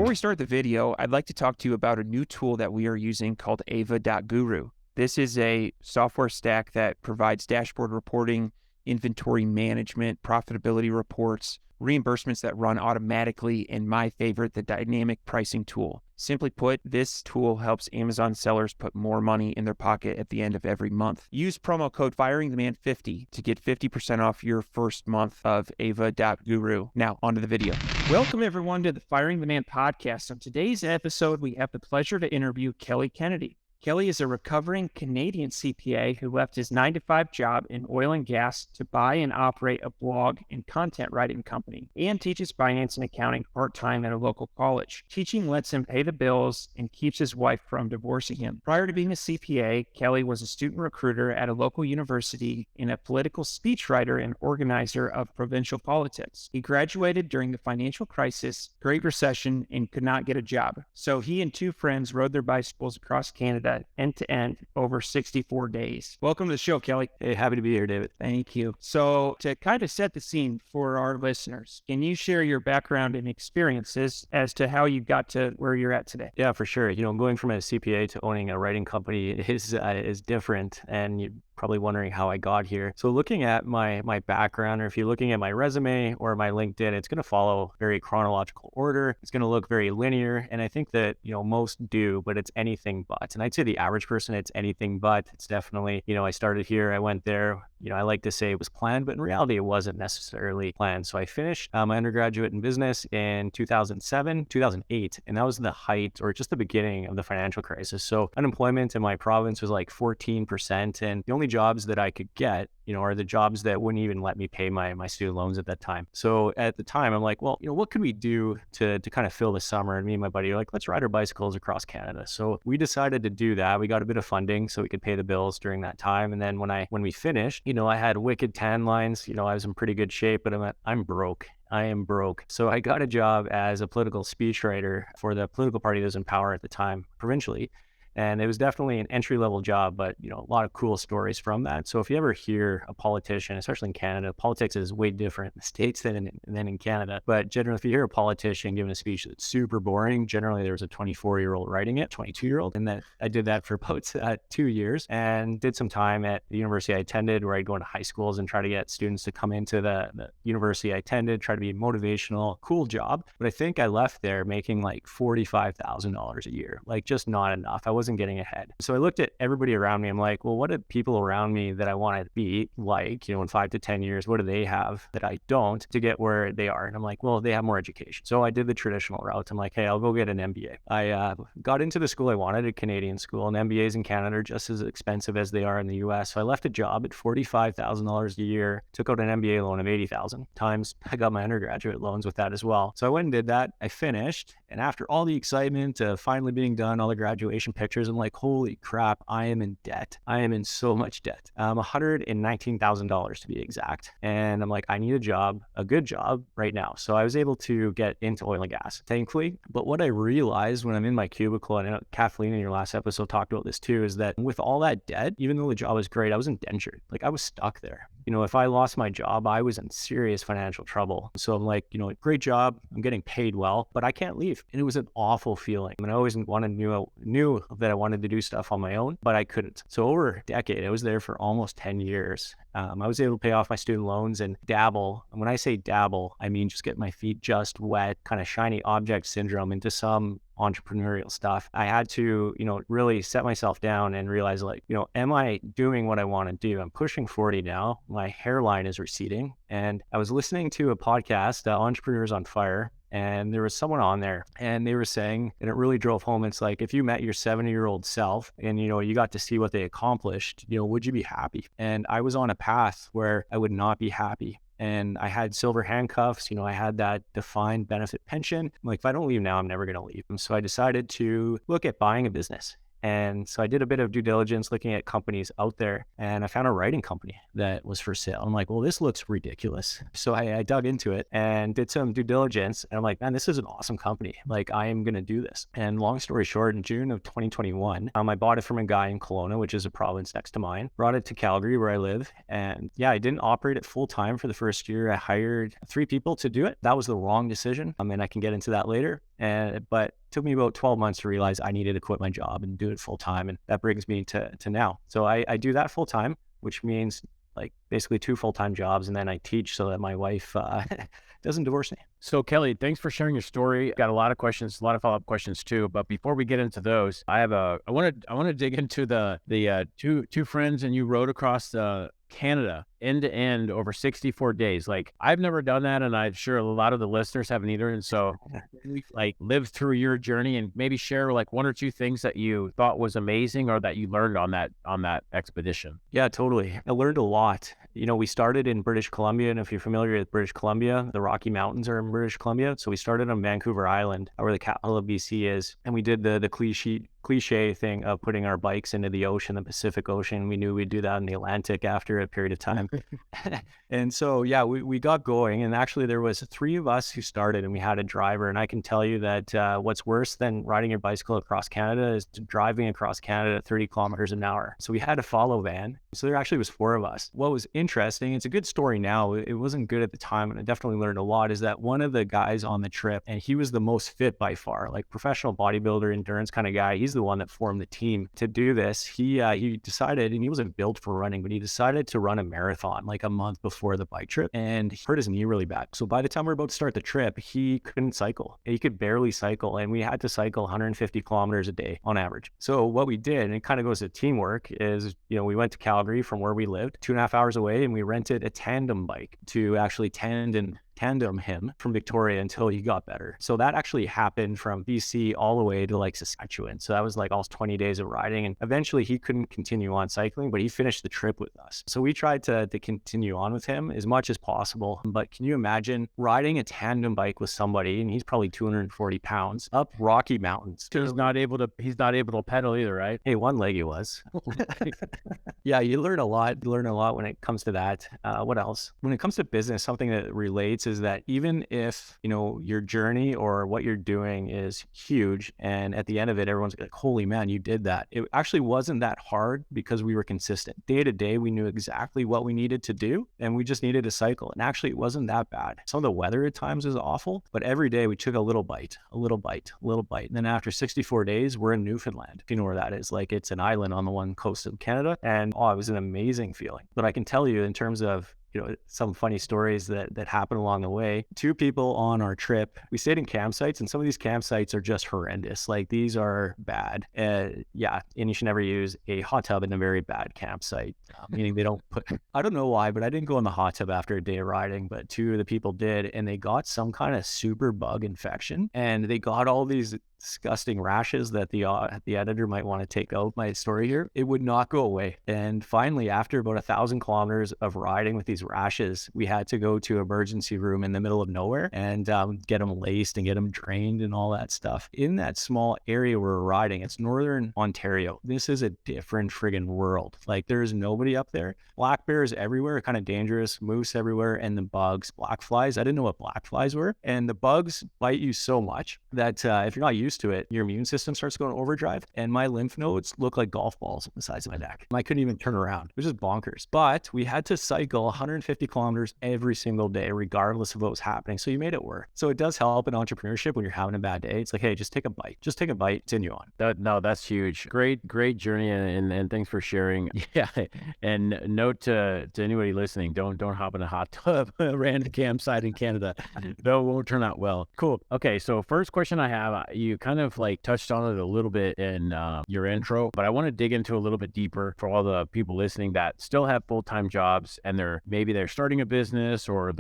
we start the video, I'd like to talk to you about a new tool that we are using called Eva.guru. This is a software stack that provides dashboard reporting, inventory management, profitability reports, reimbursements that run automatically, and my favorite, the dynamic pricing tool. Simply put, this tool helps Amazon sellers put more money in their pocket at the end of every month. Use promo code FIRINGTHEMAN50 to get 50% off your first month of Eva.guru. Now, onto the video. Welcome, everyone, to the Firing the Man podcast. On today's episode, we have the pleasure to interview Kelly Kennedy. Kelly is a recovering Canadian CPA who left his 9-to-5 job in oil and gas to buy and operate a blog and content writing company, and teaches finance and accounting part-time at a local college. Teaching lets him pay the bills and keeps his wife from divorcing him. Prior to being a CPA, Kelly was a student recruiter at a local university and a political speechwriter and organizer of provincial politics. He graduated during the financial crisis, Great Recession, and could not get a job. So he and two friends rode their bicycles across Canada end-to-end over 64 days. Welcome to the show, Kelly. Hey, happy to be here, David. Thank you. So to kind of set the scene for our listeners, can you share your background and experiences as to how you got to where you're at today? Yeah, for sure. Going from a CPA to owning a writing company is different, and you're probably wondering how I got here. So looking at my background, or if you're looking at my resume or my LinkedIn, it's going to follow very chronological order. It's going to look very linear, and I think that most do, but it's anything but. And I'd say the average person, it's anything but. It's definitely, I started here, I went there. I like to say it was planned, but in reality, it wasn't necessarily planned. So I finished my undergraduate in business in 2008, and that was the height or just the beginning of the financial crisis. So unemployment in my province was like 14%, and the only jobs that I could get, are the jobs that wouldn't even let me pay my student loans at that time. So at the time, I'm like, well, what could we do to kind of fill the summer? And me and my buddy are like, let's ride our bicycles across Canada. So we decided to do that. We got a bit of funding so we could pay the bills during that time. And then when we finished, I had wicked tan lines. I was in pretty good shape, but I'm broke. I am broke. So I got a job as a political speechwriter for the political party that was in power at the time, provincially. And it was definitely an entry-level job, but a lot of cool stories from that. So if you ever hear a politician, especially in Canada, politics is way different in the States than in Canada. But generally, if you hear a politician giving a speech that's super boring, generally there was a 24-year-old writing it, 22-year-old. And then I did that for about 2 years and did some time at the university I attended, where I'd go into high schools and try to get students to come into the university I attended, try to be motivational, cool job. But I think I left there making like $45,000 a year, like just not enough. I wasn't getting ahead. So I looked at everybody around me. I'm like, well, what do people around me that I want to be like, in 5 to 10 years, what do they have that I don't to get where they are? And I'm like, well, they have more education. So I did the traditional route. I'm like, hey, I'll go get an MBA. I got into the school I wanted, a Canadian school, and MBAs in Canada are just as expensive as they are in the US. So I left a job at $45,000 a year, took out an MBA loan of $80,000 times. I got my undergraduate loans with that as well. So I went and did that. I finished. And after all the excitement of finally being done, all the graduation pictures, I'm like, holy crap, I am in debt. I am in so much debt. $119,000 to be exact. And I'm like, I need a job, a good job right now. So I was able to get into oil and gas, thankfully. But what I realized when I'm in my cubicle, and I know Kathleen in your last episode talked about this too, is that with all that debt, even though the job was great, I was indentured. Like I was stuck there. If I lost my job, I was in serious financial trouble. So I'm like, great job. I'm getting paid well, but I can't leave. And it was an awful feeling. I always knew that I wanted to do stuff on my own, but I couldn't. So over a decade, I was there for almost 10 years. I was able to pay off my student loans and dabble. And when I say dabble, I mean just get my feet just wet, kind of shiny object syndrome into some entrepreneurial stuff. I had to, really set myself down and realize am I doing what I want to do? I'm pushing 40 now. My hairline is receding. And I was listening to a podcast, Entrepreneurs on Fire. And there was someone on there and they were saying, and it really drove home, it's like, if you met your 70-year-old self and, you got to see what they accomplished, would you be happy? And I was on a path where I would not be happy. And I had silver handcuffs, I had that defined benefit pension. I'm like, if I don't leave now, I'm never going to leave. And so I decided to look at buying a business. And so I did a bit of due diligence looking at companies out there, and I found a writing company that was for sale. I'm like, well, this looks ridiculous. So I dug into it and did some due diligence, and I'm like, man, this is an awesome company. Like, I am going to do this. And long story short, in June of 2021, I bought it from a guy in Kelowna, which is a province next to mine, brought it to Calgary where I live. And yeah, I didn't operate it full time for the first year. I hired 3 people to do it. That was the wrong decision. And I can get into that later. But it took me about 12 months to realize I needed to quit my job and do it full time. And that brings me to now. So I do that full time, which means like basically 2 full-time jobs. And then I teach so that my wife doesn't divorce me. So Kelly, thanks for sharing your story. Got a lot of questions, a lot of follow-up questions too. But before we get into those, I want to dig into the two friends and you rode across Canada end to end over 64 days. Like I've never done that, and I'm sure a lot of the listeners haven't either. And so like live through your journey and maybe share like 1 or 2 things that you thought was amazing or that you learned on that expedition. Yeah, totally. I learned a lot. You know, we started in British Columbia, and if you're familiar with British Columbia, the Rocky Mountains are in British Columbia. So we started on Vancouver Island, where the capital of BC is, and we did the cliche thing of putting our bikes into the ocean, the Pacific Ocean. We knew we'd do that in the Atlantic after a period of time. And so, yeah, we got going, and actually there was 3 of us who started, and we had a driver. And I can tell you that what's worse than riding your bicycle across Canada is driving across Canada at 30 kilometers an hour. So we had a follow van. So there actually was 4 of us. What was interesting, it's a good story now, it wasn't good at the time, and I definitely learned a lot, is that one of the guys on the trip, and he was the most fit by far, like professional bodybuilder, endurance kind of guy. He's the one that formed the team to do this. He decided, and he wasn't built for running, but he decided to run a marathon like a month before the bike trip, and he hurt his knee really bad. So by the time we were about to start the trip, he couldn't cycle. He could barely cycle, and we had to cycle 150 kilometers a day on average. So what we did, and it kind of goes to teamwork, is, you know, we went to Calgary from where we lived, 2.5 hours away, and we rented a tandem bike to actually tandem him from Victoria until he got better. So that actually happened from BC all the way to like Saskatchewan. So that was like almost 20 days of riding, and eventually he couldn't continue on cycling, but he finished the trip with us. So we tried to continue on with him as much as possible. But can you imagine riding a tandem bike with somebody, and he's probably 240 pounds, up Rocky Mountains? He's not able to pedal either, right? Hey, one leg he was. Yeah, you learn a lot. You learn a lot when it comes to that. What else? When it comes to business, something that relates is that even if, you know, your journey or what you're doing is huge, and at the end of it, everyone's like, holy man, you did that. It actually wasn't that hard because we were consistent. Day to day, we knew exactly what we needed to do, and we just needed to cycle. And actually, it wasn't that bad. Some of the weather at times was awful, but every day we took a little bite. And then after 64 days, we're in Newfoundland. If you know where that is, like it's an island on the one coast of Canada. And it was an amazing feeling. But I can tell you in terms of, you know, some funny stories that happened along the way. 2 people on our trip, we stayed in campsites, and some of these campsites are just horrendous. Like these are bad. Yeah, and you should never use a hot tub in a very bad campsite, meaning they don't put, I don't know why, but I didn't go in the hot tub after a day of riding, but 2 of the people did, and they got some kind of super bug infection, and they got all these disgusting rashes that the editor might want to take out my story here. It would not go away. And finally, after about 1,000 kilometers of riding with these rashes, we had to go to emergency room in the middle of nowhere and get them laced and get them drained and all that stuff. In that small area we're riding, it's northern Ontario. This is a different friggin' world. Like there's nobody up there. Black bears everywhere, kind of dangerous, moose everywhere, and the bugs, black flies. I didn't know what black flies were. And the bugs bite you so much that if you're not used to it, your immune system starts going overdrive, and my lymph nodes look like golf balls on the sides of my neck. I couldn't even turn around. It was just bonkers. But we had to cycle 150 kilometers every single day, regardless of what was happening. So you made it work. So it does help in entrepreneurship when you're having a bad day. It's like, hey, just take a bite, continue on. That's huge. Great journey, and thanks for sharing. Yeah, and note to anybody listening, don't hop in a hot tub, a random campsite in Canada. That won't turn out well. Cool. Okay, so first question I have, you kind of like touched on it a little bit in your intro, but I want to dig into a little bit deeper for all the people listening that still have full-time jobs, and they're starting a business, or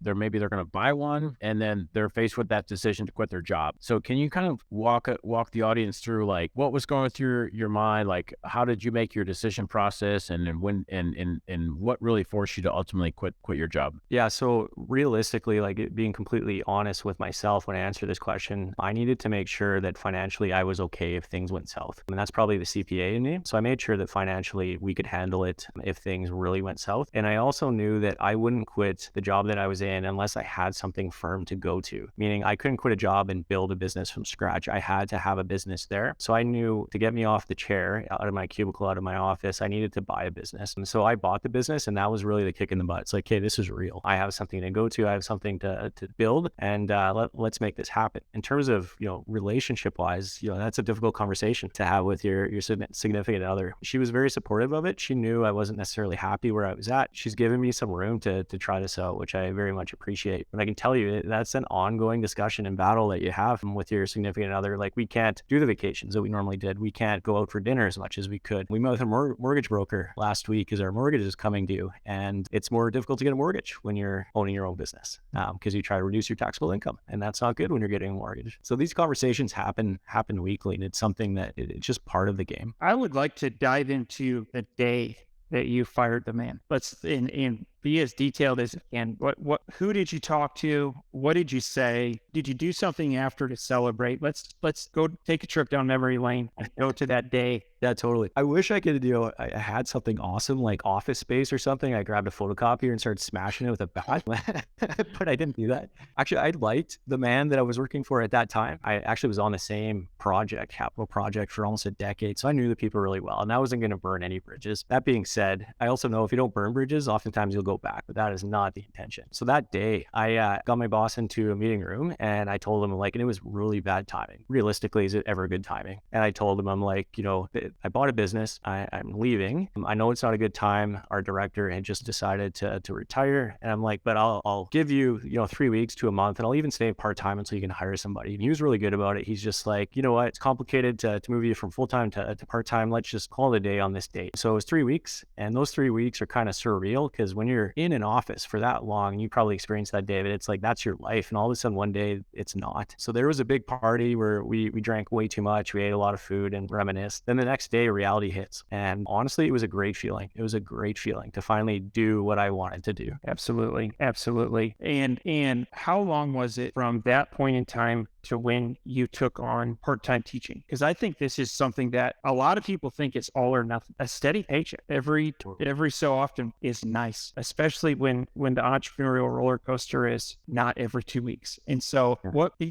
maybe they're going to buy one, and then they're faced with that decision to quit their job. So can you kind of walk the audience through like what was going through your mind? Like how did you make your decision process, and when and what really forced you to ultimately quit your job? Yeah, so realistically, like being completely honest with myself when I answer this question, I needed to make sure that financially I was okay if things went south. And that's probably the CPA in me. So I made sure that financially we could handle it if things really went south. And I also knew that I wouldn't quit the job that I was in unless I had something firm to go to, meaning I couldn't quit a job and build a business from scratch. I had to have a business there. So I knew to get me off the chair, out of my cubicle, out of my office, I needed to buy a business. And so I bought the business, and that was really the kick in the butt. It's like, hey, this is real. I have something to go to. I have something to build, and let's make this happen. In terms of, relationship wise, that's a difficult conversation to have with your significant other. She was very supportive of it. She knew I wasn't necessarily happy where I was at. She's given me some room to try this out, which I very much appreciate. But I can tell you that's an ongoing discussion and battle that you have with your significant other. Like, we can't do the vacations that we normally did. We can't go out for dinner as much as we could. We met with a mortgage broker last week because our mortgage is coming due, and it's more difficult to get a mortgage when you're owning your own business because you try to reduce your taxable income, and that's not good when you're getting a mortgage. So these conversations happen weekly, and it's something that it's just part of the game. I would like to dive into the day that you fired the man. Let's and be as detailed as you can. Who did you talk to? What did you say? Did you do something after to celebrate? Let's go take a trip down memory lane and go to that day. Yeah, totally. I wish I could I had something awesome like Office Space or something. I grabbed a photocopier and started smashing it with a bat, but I didn't do that. Actually, I liked the man that I was working for at that time. I actually was on the same capital project for almost a decade. So I knew the people really well, and I wasn't going to burn any bridges. That being said, I also know if you don't burn bridges, oftentimes you'll go back, but that is not the intention. So that day I got my boss into a meeting room, and I told him and it was really bad timing. Realistically, is it ever good timing? And I told him, I'm like, I bought a business. I'm leaving. I know it's not a good time. Our director had just decided to retire. And I'm like, but I'll give you, 3 weeks to a month, and I'll even stay part-time until you can hire somebody. And he was really good about it. He's just like, you know what? It's complicated to move you from full-time to part-time. Let's just call it a day on this date. So it was 3 weeks. And those 3 weeks are kind of surreal because when you're in an office for that long, you probably experienced that, David. It's like, that's your life. And all of a sudden one day it's not. So there was a big party where we drank way too much. We ate a lot of food and reminisced. Then the next day reality hits. And honestly, it was a great feeling. It was a great feeling to finally do what I wanted to do. Absolutely. Absolutely. And how long was it from that point in time to when you took on part-time teaching? Because I think this is something that a lot of people think it's all or nothing. A steady paycheck every so often is nice, especially when the entrepreneurial roller coaster is not every 2 weeks. And so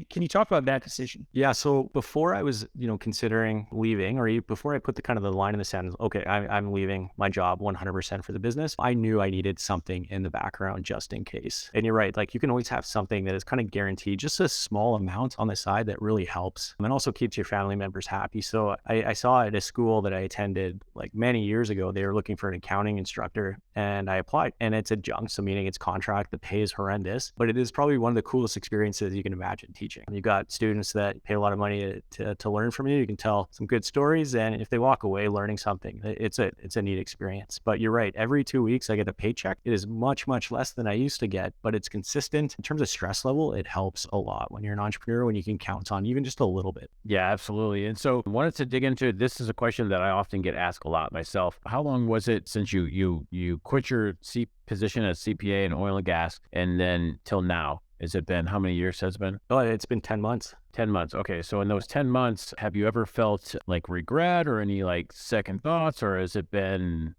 can you talk about that decision? Yeah. So before I was, considering leaving, or before I put the line in the sand, okay, I'm leaving my job 100% for the business, I knew I needed something in the background just in case. And you're right. Like, you can always have something that is kind of guaranteed, just a small amount on the side that really helps and also keeps your family members happy. So I saw at a school that I attended like many years ago, they were looking for an accounting instructor, and I applied, and it's adjunct. So meaning it's contract, the pay is horrendous, but it is probably one of the coolest experiences you can imagine teaching. You got students that pay a lot of money to learn from you. You can tell some good stories, and if they walk away learning something, it's a neat experience. But you're right. Every 2 weeks I get a paycheck. It is much, much less than I used to get, but it's consistent. In terms of stress level, it helps a lot when you're an entrepreneur, when you can count on even just a little bit. Yeah, absolutely. And so I wanted to dig into, this is a question that I often get asked a lot myself. How long was it since you quit your position as CPA in oil and gas, and then till now? Has it been, how many years has it been? Oh, it's been 10 months. 10 months. Okay. So in those 10 months, have you ever felt like regret or any like second thoughts, or has it been,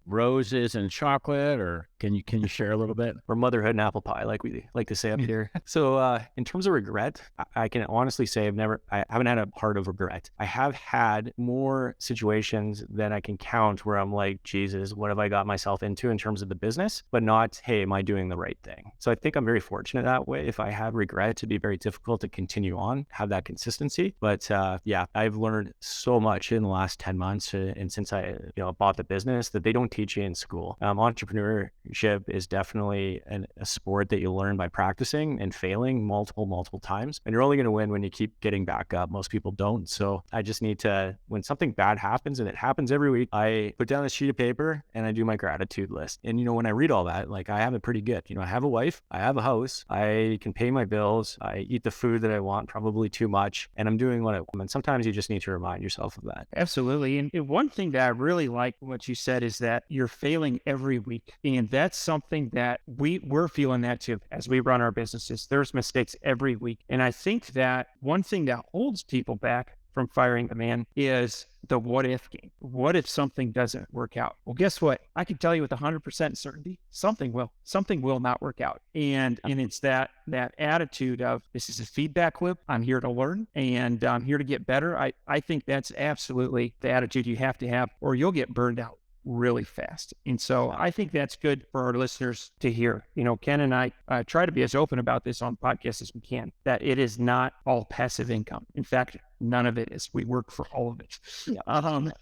roses and chocolate, or can you share a little bit? Or motherhood and apple pie, like we like to say up here. So in terms of regret, I can honestly say I haven't had a part of regret. I have had more situations than I can count where I'm like, Jesus, what have I got myself into in terms of the business, but not, hey, am I doing the right thing? So I think I'm very fortunate that way. If I have regret, it'd be very difficult to continue on, have that consistency. But yeah, I've learned so much in the last 10 months and since I bought the business that they don't teach you in school. Entrepreneurship is definitely a sport that you learn by practicing and failing multiple times. And you're only going to win when you keep getting back up. Most people don't. So I just need to, when something bad happens, and it happens every week, I put down a sheet of paper and I do my gratitude list. And when I read all that, like, I have it pretty good. I have a wife, I have a house, I can pay my bills, I eat the food that I want, probably probably too much, and I'm doing what I want. And sometimes you just need to remind yourself of that. Absolutely. And one thing that I really like what you said is that you're failing every week. And that's something that we're feeling that too as we run our businesses. There's mistakes every week. And I think that one thing that holds people back from firing the man is the what if game. What if something doesn't work out? Well, guess what? I can tell you with 100% certainty, something will not work out. And it's that attitude of, this is a feedback loop. I'm here to learn and I'm here to get better. I think that's absolutely the attitude you have to have, or you'll get burned out really fast. And so I think that's good for our listeners to hear. Ken and I try to be as open about this on podcasts as we can, that it is not all passive income. In fact, none of it is. We work for all of it.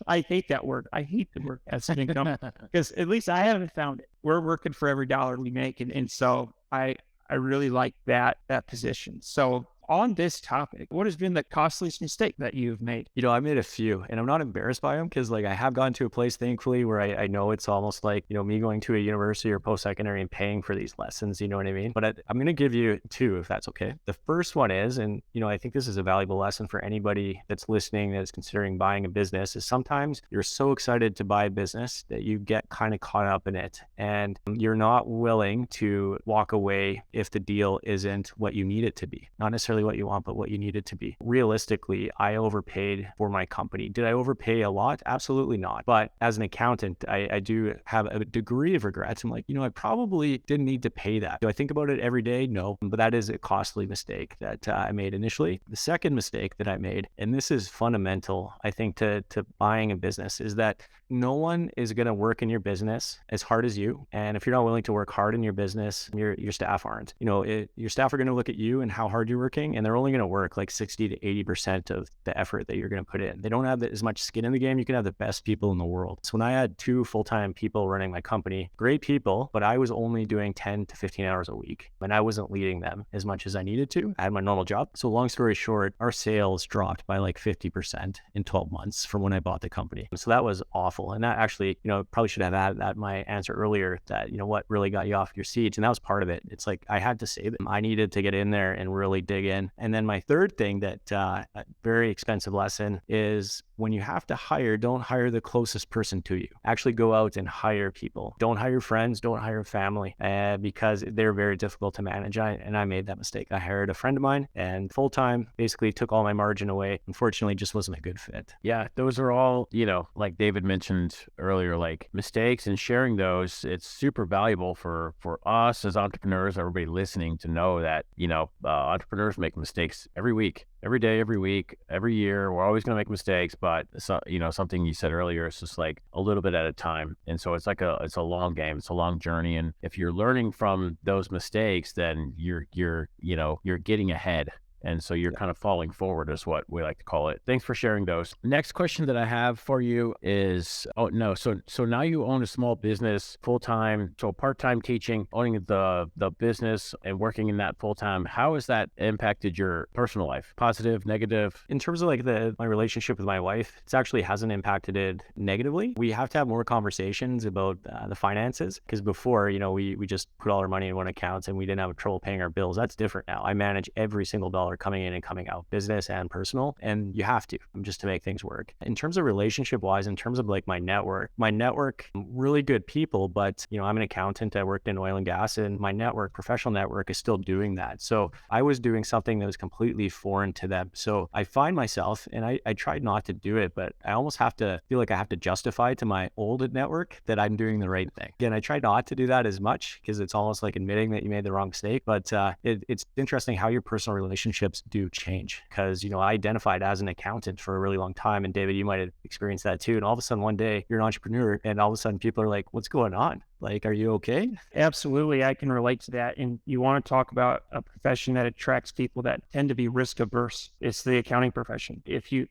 I hate that word. I hate the word passive income because at least I haven't found it. We're working for every dollar we make. And so I really like that position. So on this topic, what has been the costliest mistake that you've made? I made a few, and I'm not embarrassed by them because I have gone to a place, thankfully, where I know it's almost like, me going to a university or post-secondary and paying for these lessons, you know what I mean? But I'm going to give you two, if that's okay. The first one is, and I think this is a valuable lesson for anybody that's listening that is considering buying a business, is sometimes you're so excited to buy a business that you get kind of caught up in it, and you're not willing to walk away if the deal isn't what you need it to be. Not necessarily what you want, but what you need it to be. Realistically, I overpaid for my company. Did I overpay a lot? Absolutely not. But as an accountant, I do have a degree of regrets. I'm like, I probably didn't need to pay that. Do I think about it every day? No, but that is a costly mistake that I made initially. The second mistake that I made, and this is fundamental, I think, to buying a business, is that no one is going to work in your business as hard as you. And if you're not willing to work hard in your business, your staff aren't. Your staff are going to look at you and how hard you're working, and they're only going to work like 60 to 80% of the effort that you're going to put in. They don't have as much skin in the game. You can have the best people in the world. So when I had 2 full-time people running my company, great people, but I was only doing 10 to 15 hours a week, and I wasn't leading them as much as I needed to. I had my normal job. So long story short, our sales dropped by like 50% in 12 months from when I bought the company. So that was awful. And that actually, probably should have added that my answer earlier, that, what really got you off your seats. And that was part of it. It's like, I had to save it. I needed to get in there and really dig in. And then my third thing that a very expensive lesson is, when you have to hire, don't hire the closest person to you. Actually go out and hire people. Don't hire friends, don't hire family, because they're very difficult to manage. And I made that mistake. I hired a friend of mine and full-time, basically took all my margin away. Unfortunately, just wasn't a good fit. Yeah, those are all, like David mentioned earlier, like mistakes, and sharing those, it's super valuable for us as entrepreneurs, everybody listening, to know that, entrepreneurs make mistakes every week. Every day, every week, every year, we're always going to make mistakes, but something you said earlier, it's just like a little bit at a time. And so it's a long game. It's a long journey. And if you're learning from those mistakes, then you're getting ahead. And so you're kind of falling forward, is what we like to call it. Thanks for sharing those. Next question that I have for you is, so now you own a small business full-time, so part-time teaching, owning the business and working in that full-time. How has that impacted your personal life? Positive, negative? In terms of like my relationship with my wife, it actually hasn't impacted it negatively. We have to have more conversations about the finances, because before, we just put all our money in one account and we didn't have trouble paying our bills. That's different now. I manage every single dollar coming in and coming out, business and personal, and you have to, just to make things work. In terms of relationship wise, in terms of like my network, really good people, but I'm an accountant. I worked in oil and gas, and my professional network is still doing that. So I was doing something that was completely foreign to them. So I find myself, and I tried not to do it, but I almost feel like I have to justify to my old network that I'm doing the right thing. Again, I try not to do that as much, because it's almost like admitting that you made the wrong mistake, but it's interesting how your personal relationships do change, because I identified as an accountant for a really long time, and David, you might have experienced that too, and all of a sudden one day you're an entrepreneur, and all of a sudden people are like, what's going on? Like, are you okay? Absolutely. I can relate to that. And you want to talk about a profession that attracts people that tend to be risk averse. It's the accounting profession.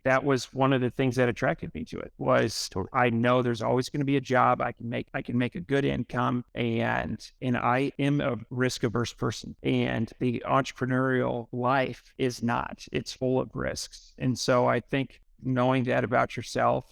That was one of the things that attracted me to it, was I know there's always going to be a job. I can make a good income, and I am a risk averse person, and the entrepreneurial life is not. It's full of risks. And so I think knowing that about yourself,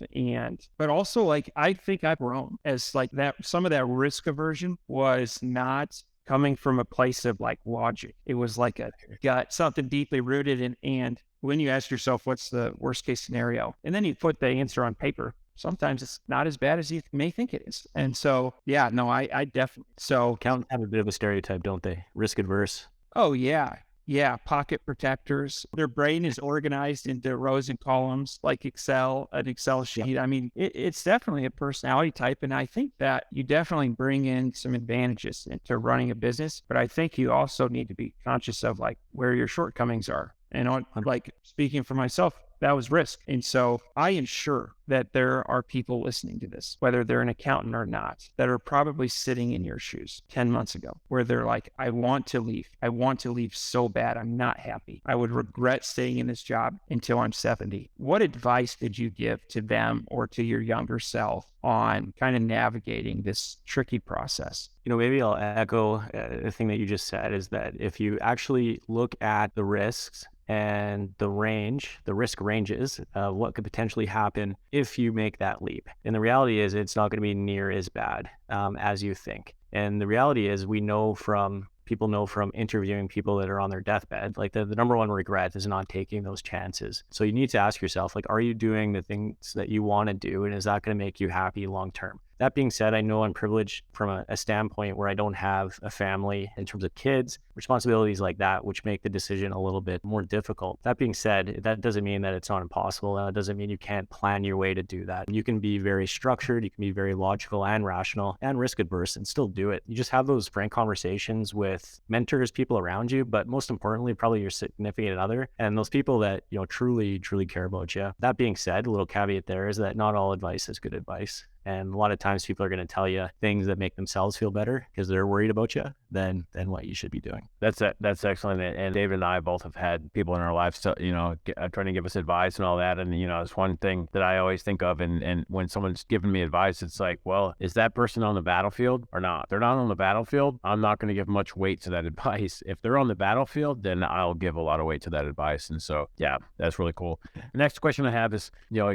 but also, like, I think I've grown as like that. Some of that risk aversion was not coming from a place of like logic. It was like a gut, something deeply rooted in, and when you ask yourself, what's the worst case scenario? And then you put the answer on paper. Sometimes it's not as bad as you may think it is. And so, yeah, no, I definitely, so Accountants have a bit of a stereotype, don't they? Risk adverse. oh, yeah. Yeah. Pocket protectors. Their brain is organized into rows and columns like Excel, an Excel sheet. I mean, it's definitely a personality type. And I think that you definitely bring in some advantages into running a business. But I think you also need to be conscious of like where your shortcomings are. And on, like speaking for myself, that was risk. And so I am sure that there are people listening to this, whether they're an accountant or not, that are probably sitting in your shoes 10 months ago, where they're like, I want to leave. I want to leave so bad. I'm not happy. I would regret staying in this job until I'm 70. What advice did you give to them or to your younger self on kind of navigating this tricky process? Maybe I'll echo the thing that you just said, is that if you actually look at the risks and the risk ranges of what could potentially happen if you make that leap. And the reality is it's not going to be near as bad as you think. And the reality is people know from interviewing people that are on their deathbed, like the number one regret is not taking those chances. So you need to ask yourself, like, are you doing the things that you want to do? And is that going to make you happy long term? That being said, I know I'm privileged from a standpoint where I don't have a family in terms of kids, responsibilities like that, which make the decision a little bit more difficult. That being said, that doesn't mean that it's not impossible. That doesn't mean you can't plan your way to do that. You can be very structured, you can be very logical and rational and risk adverse and still do it. You just have those frank conversations with mentors, people around you, but most importantly, probably your significant other and those people that, truly, truly care about you. That being said, a little caveat there is that not all advice is good advice. And a lot of times people are going to tell you things that make themselves feel better because they're worried about you than what you should be doing. That's excellent. And David and I both have had people in our lives, trying to give us advice and all that. And, it's one thing that I always think of. And when someone's giving me advice, it's like, well, is that person on the battlefield or not? If they're not on the battlefield, I'm not going to give much weight to that advice. If they're on the battlefield, then I'll give a lot of weight to that advice. And so, yeah, that's really cool. The next question I have is, now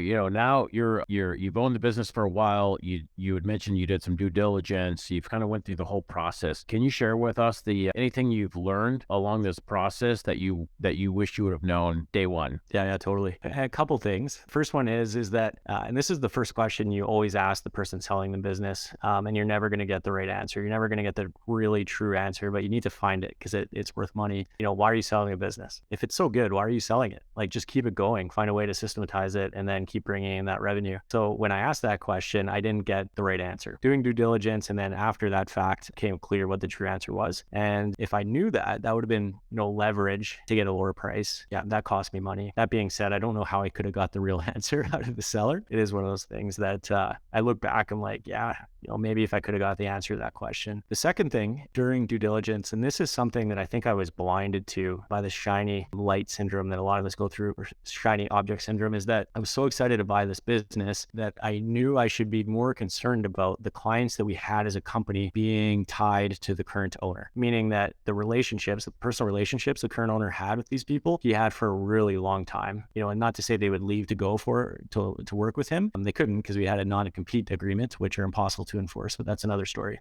you've owned the business for a while. You had mentioned you did some due diligence. You've kind of went through the whole process. Can you share with us anything you've learned along this process that you wish you would have known day one? Yeah, totally. A couple things. First one is that, and this is the first question you always ask the person selling the business, and you're never going to get the right answer. You're never going to get the really true answer, but you need to find it because it's worth money. Why are you selling a business? If it's so good, why are you selling it? Like, just keep it going, find a way to systematize it, and then keep bringing in that revenue. So when I asked that question, I didn't get the right answer. Doing due diligence, and then after that fact became clear what the true answer was. And if I knew that would have been leverage to get a lower price. Yeah, that cost me money. That being said, I don't know how I could have got the real answer out of the seller. It is one of those things that I look back, I'm like, yeah, maybe if I could have got the answer to that question. The second thing during due diligence, and this is something that I think I was blinded to by the shiny light syndrome that a lot of us go through, or shiny object syndrome, is that I was so excited to buy this business that I knew I should be more concerned about the clients that we had as a company being tied to the current owner, meaning that the personal relationships the current owner had with these people, he had for a really long time, and not to say they would leave to go to work with him. They couldn't because we had a non-compete agreement, which are impossible to enforce, but that's another story.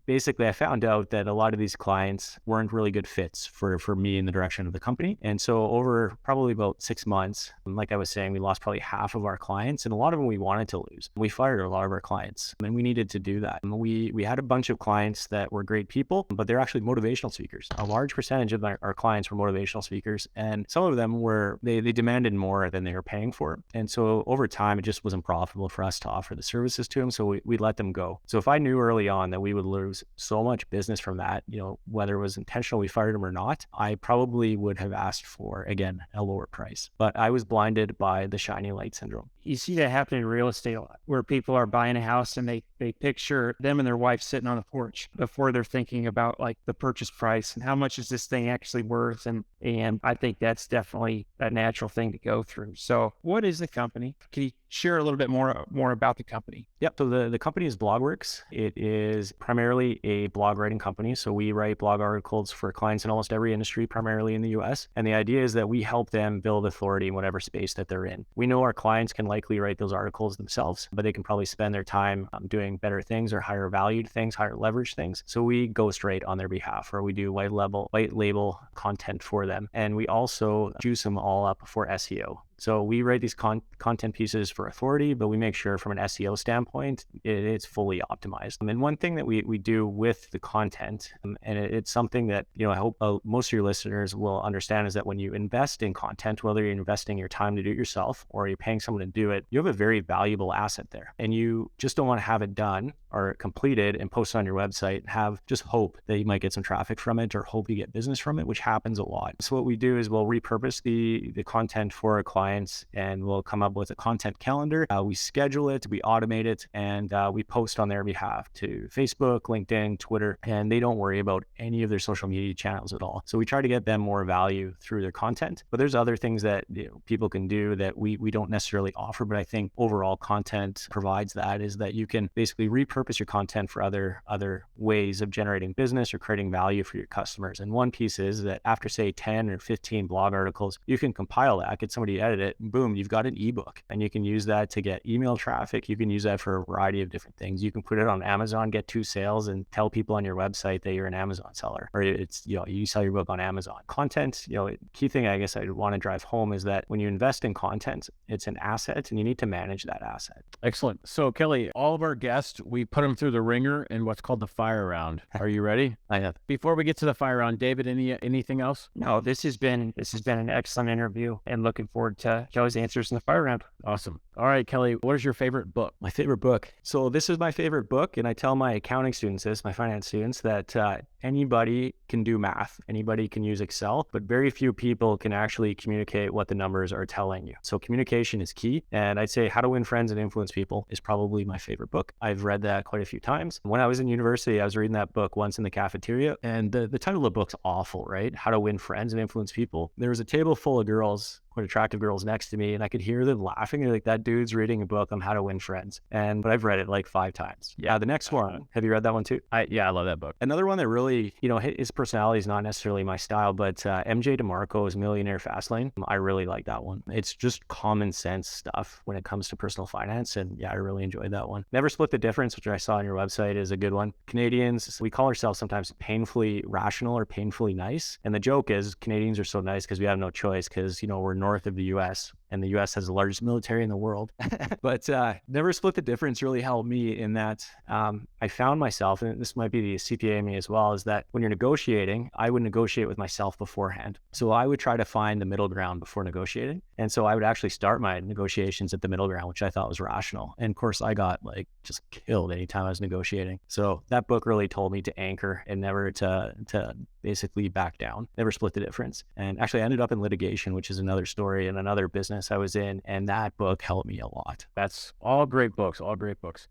Basically, I found out that a lot of these clients weren't really good fits for me in the direction of the company. And so over probably about 6 months, like I was saying, we lost probably half of our clients, and a lot of them we wanted to lose. We fired a lot of our clients, and we needed to do that. And we had a bunch of clients that were great people, but they're actually motivational speakers. A large percentage of our clients were motivational speakers, and some of them they demanded more than they were paying for. And so over time, it just wasn't profitable for us to offer the services to them, so we let them go. So if I knew early on that we would lose so much business from that, whether it was intentional we fired them or not, I probably would have asked for, again, a lower price. But I was blinded by the shiny light syndrome. You see that happen in real estate a lot, where people are buying a house and they picture them and their wife sitting on a porch before they're thinking about like the purchase price and how much is this thing actually worth. And I think that's definitely a natural thing to go through. So what is the company? Can you share a little bit more about the company? Yep. So the company is Blogworks. It is primarily a blog writing company. So we write blog articles for clients in almost every industry, primarily in the US. And the idea is that we help them build authority in whatever space that they're in. We know our clients can likely write those articles themselves, but they can probably spend their time doing better things or higher valued things, higher leverage things. So we we ghostwrite on their behalf, or we do white label content for them. And we also juice them all up for SEO. So we write these content pieces for authority, but we make sure from an SEO standpoint, it's fully optimized. And one thing that we do with the content, and it's something that, I hope most of your listeners will understand, is that when you invest in content, whether you're investing your time to do it yourself or you're paying someone to do it, you have a very valuable asset there. And you just don't want to have it done or completed and post it on your website and have just hope that you might get some traffic from it or hope you get business from it, which happens a lot. So what we do is we'll repurpose the content for our clients, and we'll come up with a content calendar. We schedule it, we automate it, and we post on their behalf to Facebook, LinkedIn, Twitter, and they don't worry about any of their social media channels at all. So we try to get them more value through their content. But there's other things that people can do that we don't necessarily offer, but I think overall content provides that, is that you can basically repurpose your content for other ways of generating business or creating value for your customers. And one piece is that after, say, 10 or 15 blog articles, you can compile that, get somebody to edit it, and boom, you've got an ebook. And you can use that to get email traffic. You can use that for a variety of different things. You can put it on Amazon, get 2 sales, and tell people on your website that you're an Amazon seller, or it's, you sell your book on Amazon. Content, key thing I guess I'd want to drive home is that when you invest in content, it's an asset and you need to manage that asset. Excellent. So Kelly, all of our guests, we put them through the ringer in what's called the fire round. Are you ready? I have. Before we get to the fire round, David, anything else? No, this has been an excellent interview, and looking forward to Kelly's answers in the fire round. Awesome. All right, Kelly, what is your favorite book? My favorite book. So this is my favorite book, and I tell my accounting students this, my finance students, that anybody can do math, anybody can use Excel, but very few people can actually communicate what the numbers are telling you. So communication is key, and I'd say How to Win Friends and Influence People is probably my favorite book. I've read that quite a few times. When I was in university, I was reading that book once in the cafeteria, and the title of the book's awful, right? How to Win Friends and Influence People. There was a table full of girls, quite attractive girls next to me, and I could hear them laughing. They're like, that dude's reading a book on how to win friends. But I've read it like 5 times. Yeah, the next one, have you read that one too? I love that book. Another one that really, his personality is not necessarily my style, but MJ DeMarco's Millionaire Fastlane, I really like that one. It's just common sense stuff when it comes to personal finance, and yeah, I really enjoyed that one. Never Split the Difference, which I saw on your website, is a good one. Canadians, we call ourselves sometimes painfully rational or painfully nice, and the joke is Canadians are so nice because we have no choice, because we're north of the US, and the US has the largest military in the world. But Never Split the Difference really helped me in that I found myself, and this might be the CPA in me as well, is that when you're negotiating, I would negotiate with myself beforehand. So I would try to find the middle ground before negotiating. And so I would actually start my negotiations at the middle ground, which I thought was rational. And of course, I got just killed anytime I was negotiating. So that book really told me to anchor and never to basically back down, never split the difference. And actually I ended up in litigation, which is another story in another business I was in. And that book helped me a lot. That's all great books,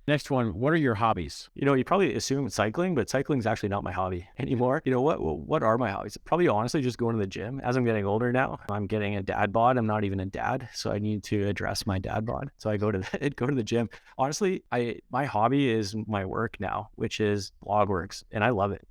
Next one, what are your hobbies? You probably assume cycling, but cycling is actually not my hobby anymore. What are my hobbies? Probably honestly just going to the gym. As I'm getting older now, I'm getting a dad bod. I'm not even a dad, so I need to address my dad bod. So I go to the gym. Honestly, my hobby is my work now, which is BlogWorks, and I love it.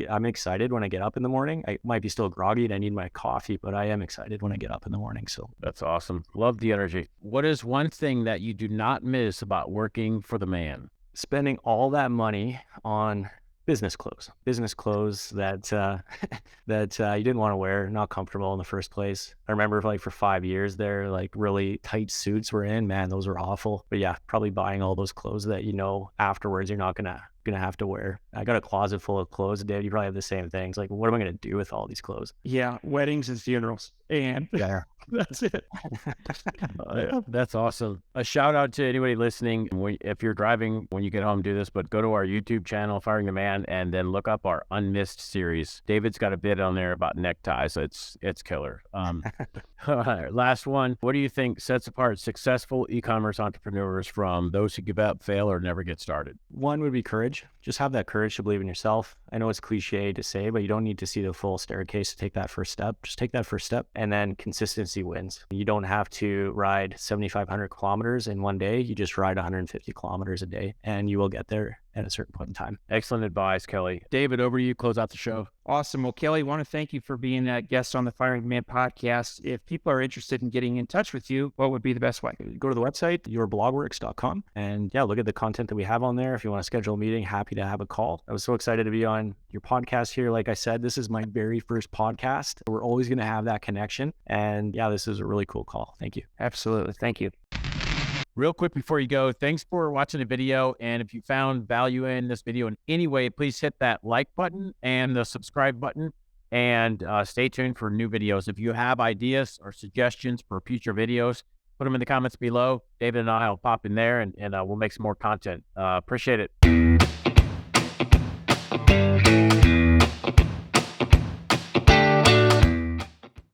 I'm excited when I get up in the morning. I might be still groggy and I need my coffee, but I am excited when I get up in the morning. So that's awesome. Love the energy. What is one thing that you do not miss about working for the man? Spending all that money on business clothes that you didn't want to wear, not comfortable in the first place. I remember for 5 years there, really tight suits were in, man, those were awful. But yeah, probably buying all those clothes that afterwards you're not gonna have to wear. I got a closet full of clothes, Dave. You probably have the same things. What am I gonna do with all these clothes? Yeah, weddings and funerals, and yeah, that's it. That's awesome. A shout out to anybody listening. If you're driving when you get home, do this, but go to our YouTube channel, Firing the Man, and then look up our Unmissed series. David's got a bit on there about neckties. It's killer. All right, last one. What do you think sets apart successful e-commerce entrepreneurs from those who give up, fail, or never get started? One would be courage. Just have that courage to believe in yourself. I know it's cliche to say, but you don't need to see the full staircase to take that first step. Just take that first step, and then consistency wins. You don't have to ride 7,500 kilometers in one day. You just ride 150 kilometers a day, and you will get there. at a certain point in time. Excellent advice, Kelly. David, over to you. Close out the show. Awesome. Well, Kelly, I want to thank you for being a guest on the Firing Command podcast. If people are interested in getting in touch with you, what would be the best way? Go to the website, yourblogworks.com, and look at the content that we have on there. If you want to schedule a meeting, happy to have a call. I was so excited to be on your podcast here. Like I said, this is my very first podcast. We're always going to have that connection. And this is a really cool call. Thank you. Absolutely. Thank you. Real quick before you go, thanks for watching the video. And if you found value in this video in any way, please hit that like button and the subscribe button, and stay tuned for new videos. If you have ideas or suggestions for future videos, put them in the comments below. David and I will pop in there and we'll make some more content. Appreciate it.